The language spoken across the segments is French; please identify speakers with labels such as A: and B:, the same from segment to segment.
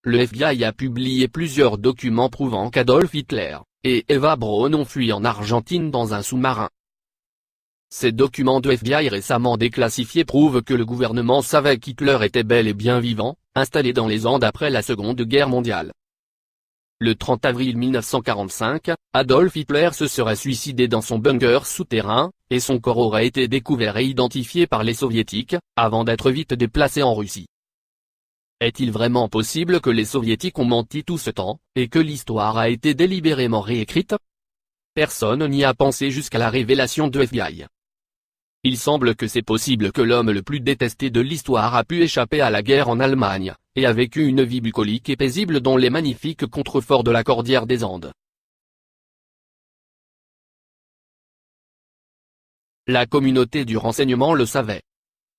A: le FBI a publié plusieurs documents prouvant qu'Adolf Hitler et Eva Braun ont fui en Argentine dans un sous-marin. Ces documents de FBI récemment déclassifiés prouvent que le gouvernement savait qu'Hitler était bel et bien vivant, installé dans les Andes après la Seconde Guerre mondiale. Le 30 avril 1945, Adolf Hitler se serait suicidé dans son bunker souterrain, et son corps aurait été découvert et identifié par les soviétiques, avant d'être vite déplacé en Russie. Est-il vraiment possible que les soviétiques ont menti tout ce temps, et que l'histoire a été délibérément réécrite? Personne n'y a pensé jusqu'à la révélation de FBI. Il semble que c'est possible que l'homme le plus détesté de l'histoire a pu échapper à la guerre en Allemagne, et a vécu une vie bucolique et paisible dans les magnifiques contreforts de la Cordillère des Andes. La communauté du renseignement le savait.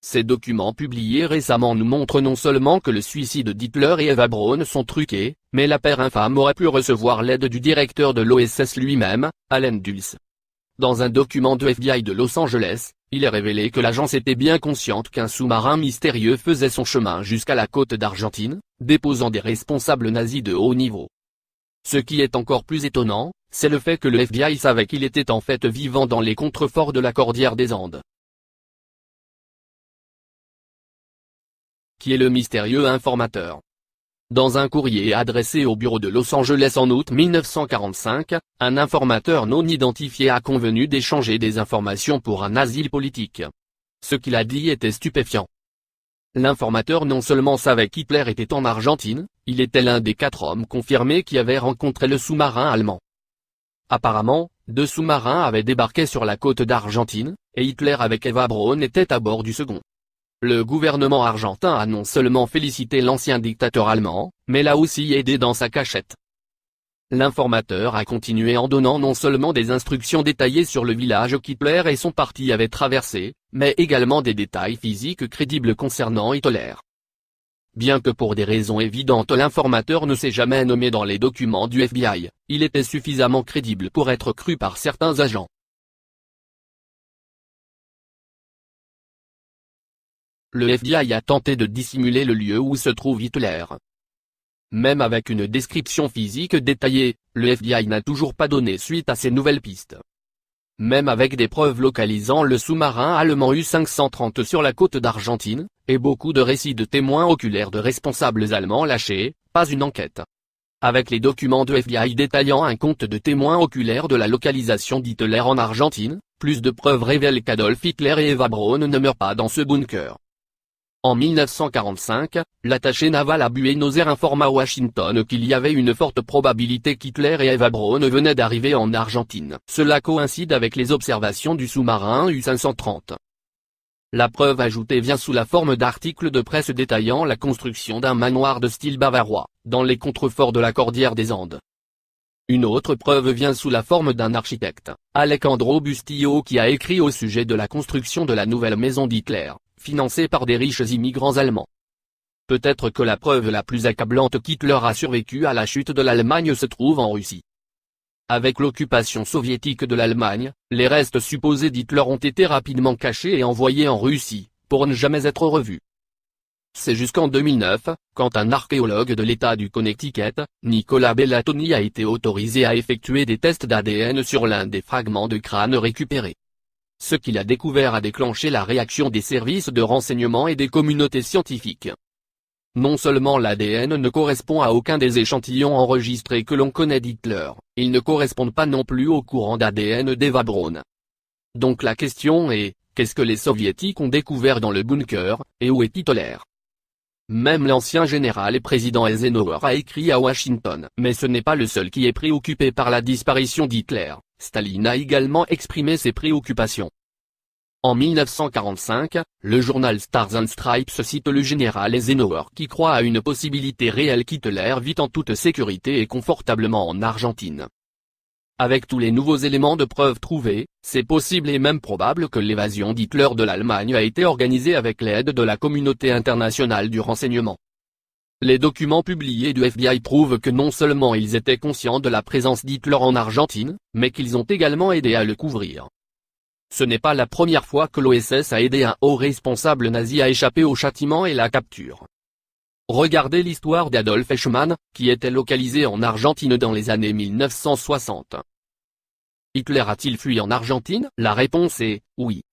A: Ces documents publiés récemment nous montrent non seulement que le suicide d'Hitler et Eva Braun sont truqués, mais la paire infâme aurait pu recevoir l'aide du directeur de l'OSS lui-même, Allen Dulles. Dans un document de FBI de Los Angeles, il est révélé que l'agence était bien consciente qu'un sous-marin mystérieux faisait son chemin jusqu'à la côte d'Argentine, déposant des responsables nazis de haut niveau. Ce qui est encore plus étonnant, c'est le fait que le FBI savait qu'il était en fait vivant dans les contreforts de la Cordillère des Andes. Qui est le mystérieux informateur? Dans un courrier adressé au bureau de Los Angeles en août 1945, un informateur non identifié a convenu d'échanger des informations pour un asile politique. Ce qu'il a dit était stupéfiant. L'informateur non seulement savait qu'Hitler était en Argentine, il était l'un des 4 hommes confirmés qui avaient rencontré le sous-marin allemand. Apparemment, 2 sous-marins avaient débarqué sur la côte d'Argentine, et Hitler avec Eva Braun était à bord du second. Le gouvernement argentin a non seulement félicité l'ancien dictateur allemand, mais l'a aussi aidé dans sa cachette. L'informateur a continué en donnant non seulement des instructions détaillées sur le village qu'Hitler et son parti avaient traversé, mais également des détails physiques crédibles concernant Hitler. Bien que pour des raisons évidentes l'informateur ne s'est jamais nommé dans les documents du FBI, il était suffisamment crédible pour être cru par certains agents. Le FBI a tenté de dissimuler le lieu où se trouve Hitler. Même avec une description physique détaillée, le FBI n'a toujours pas donné suite à ces nouvelles pistes. Même avec des preuves localisant le sous-marin allemand U-530 sur la côte d'Argentine, et beaucoup de récits de témoins oculaires de responsables allemands lâchés, pas une enquête. Avec les documents de FBI détaillant un compte de témoins oculaires de la localisation d'Hitler en Argentine, plus de preuves révèlent qu'Adolf Hitler et Eva Braun ne meurent pas dans ce bunker. En 1945, l'attaché naval à Buenos Aires informa à Washington qu'il y avait une forte probabilité qu'Hitler et Eva Braun venaient d'arriver en Argentine. Cela coïncide avec les observations du sous-marin U-530. La preuve ajoutée vient sous la forme d'articles de presse détaillant la construction d'un manoir de style bavarois, dans les contreforts de la Cordillère des Andes. Une autre preuve vient sous la forme d'un architecte, Alejandro Bustillo, qui a écrit au sujet de la construction de la nouvelle maison d'Hitler, financée par des riches immigrants allemands. Peut-être que la preuve la plus accablante qu'Hitler a survécu à la chute de l'Allemagne se trouve en Russie. Avec l'occupation soviétique de l'Allemagne, les restes supposés d'Hitler ont été rapidement cachés et envoyés en Russie, pour ne jamais être revus. C'est jusqu'en 2009, quand un archéologue de l'État du Connecticut, Nicolas Bellatoni, a été autorisé à effectuer des tests d'ADN sur l'un des fragments de crâne récupérés. Ce qu'il a découvert a déclenché la réaction des services de renseignement et des communautés scientifiques. Non seulement l'ADN ne correspond à aucun des échantillons enregistrés que l'on connaît d'Hitler, ils ne correspondent pas non plus au courant d'ADN d'Eva Braun. Donc la question est, qu'est-ce que les soviétiques ont découvert dans le bunker, et où est Hitler? Même l'ancien général et président Eisenhower a écrit à Washington. Mais ce n'est pas le seul qui est préoccupé par la disparition d'Hitler, Staline a également exprimé ses préoccupations. En 1945, le journal Stars and Stripes cite le général Eisenhower qui croit à une possibilité réelle qu'Hitler vit en toute sécurité et confortablement en Argentine. Avec tous les nouveaux éléments de preuve trouvés, c'est possible et même probable que l'évasion d'Hitler de l'Allemagne a été organisée avec l'aide de la communauté internationale du renseignement. Les documents publiés du FBI prouvent que non seulement ils étaient conscients de la présence d'Hitler en Argentine, mais qu'ils ont également aidé à le couvrir. Ce n'est pas la première fois que l'OSS a aidé un haut responsable nazi à échapper au châtiment et la capture. Regardez l'histoire d'Adolf Eichmann, qui était localisé en Argentine dans les années 1960. Hitler a-t-il fui en Argentine? La réponse est « oui ».